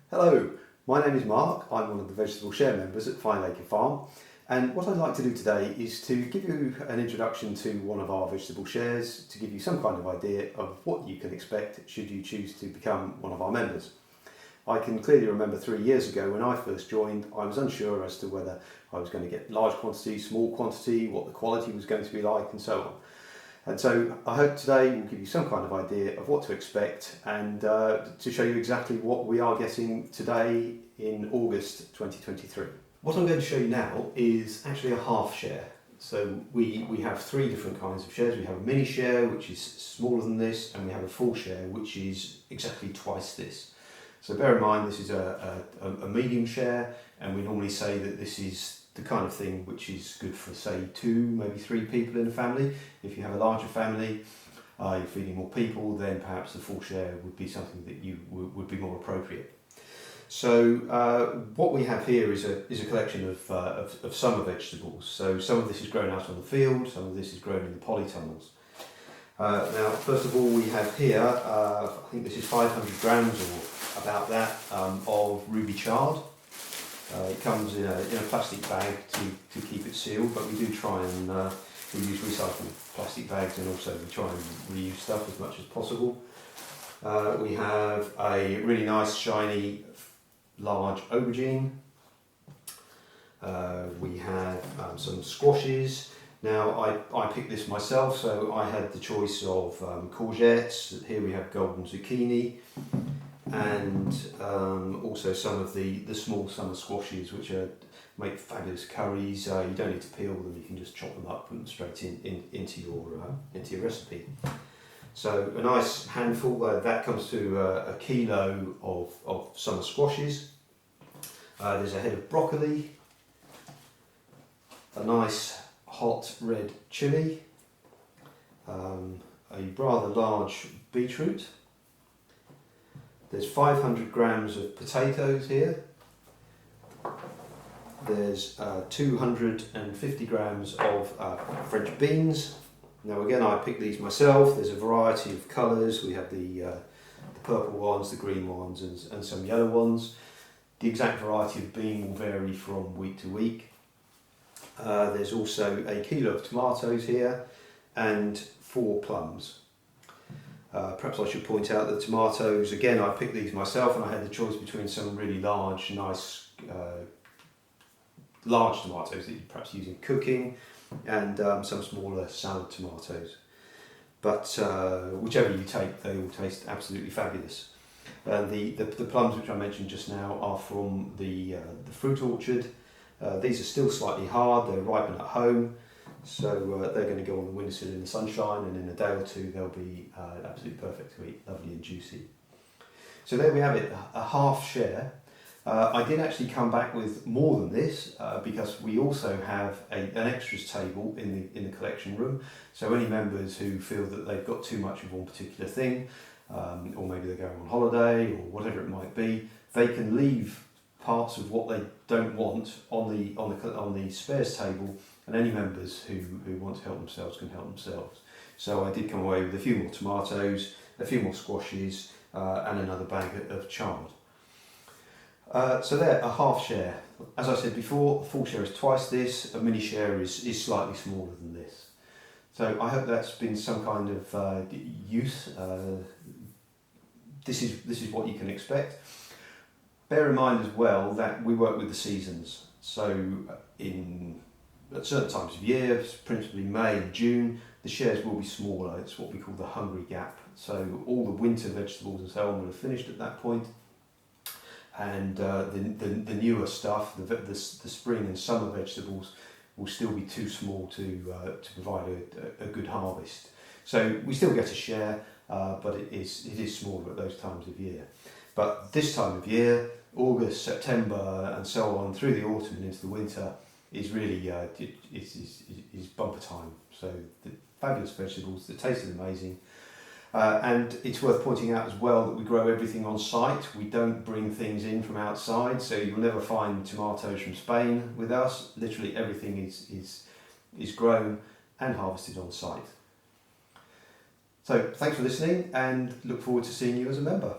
Hello, my name is Mark. I'm one of the vegetable share members at 5 Acre Farm, and what I'd like to do today is to give you an introduction to one of our vegetable shares, to give you some kind of idea of what you can expect should you choose to become one of our members. I can clearly remember 3 years ago when I first joined, I was unsure as to whether I was going to get large quantity, small quantity, what the quality was going to be like, and so on. And so I hope today will give you some kind of idea of what to expect and to show you exactly what we are getting today in August 2023. What I'm going to show you now is actually a half share. So we have three different kinds of shares. We have a mini share, which is smaller than this, and we have a full share, which is exactly twice this. So bear in mind this is a medium share, and we normally say that this is the kind of thing which is good for, say, 2, maybe 3 people in a family. If you have a larger family, you're feeding more people, then perhaps the full share would be something that you would be more appropriate. So what we have here is a collection of summer vegetables. So some of this is grown out on the field, some of this is grown in the polytunnels. Now, first of all, we have here, I think this is 500 grams or about that, of ruby chard. It comes in a plastic bag to keep it sealed, but we do try and we use recycled plastic bags, and also we try and reuse stuff as much as possible. We have a really nice shiny large aubergine. We have some squashes. Now I picked this myself, so I had the choice of courgettes. Here we have golden zucchini, and also some of the small summer squashes, which make fabulous curries. You don't need to peel them; you can just chop them up, put them straight into your recipe. So a nice handful. That comes to a kilo of summer squashes. There's a head of broccoli, a nice hot red chilli, a rather large beetroot. There's 500 grams of potatoes here. There's 250 grams of French beans. Now again, I picked these myself. There's a variety of colours. We have the purple ones, the green ones, and some yellow ones. The exact variety of bean will vary from week to week. There's also a kilo of tomatoes here and 4 plums. Perhaps I should point out that tomatoes, again, I picked these myself, and I had the choice between some really large, nice, large tomatoes that you perhaps use in cooking, and some smaller salad tomatoes. But whichever you take, they all taste absolutely fabulous. The plums which I mentioned just now are from the fruit orchard. These are still slightly hard, they're ripen at home, so they're going to go on the windowsill in the sunshine, and in a day or two they'll be absolutely perfect to eat, lovely and juicy. So there we have it, a half share. I did actually come back with more than this because we also have an extras table in the collection room. So any members who feel that they've got too much of one particular thing, or maybe they're going on holiday or whatever it might be, they can leave parts of what they don't want on the spares table, and any members who want to help themselves can help themselves. So I did come away with a few more tomatoes, a few more squashes, and another bag of chard. So there, a half share. As I said before, a full share is twice this, a mini share is slightly smaller than this. So I hope that's been some kind of use. This is what you can expect. Bear in mind as well that we work with the seasons. So at certain times of year, principally May and June, the shares will be smaller. It's what we call the hungry gap. So all the winter vegetables and so on will have finished at that point. And the newer stuff, the spring and summer vegetables, will still be too small to provide a good harvest. So we still get a share, but it is smaller at those times of year. But this time of year, August, September, and so on through the autumn and into the winter, is really is bumper time. So the fabulous vegetables, the taste is amazing. And it's worth pointing out as well that we grow everything on site. We don't bring things in from outside, so you'll never find tomatoes from Spain with us. Literally everything is grown and harvested on site. So thanks for listening, and look forward to seeing you as a member.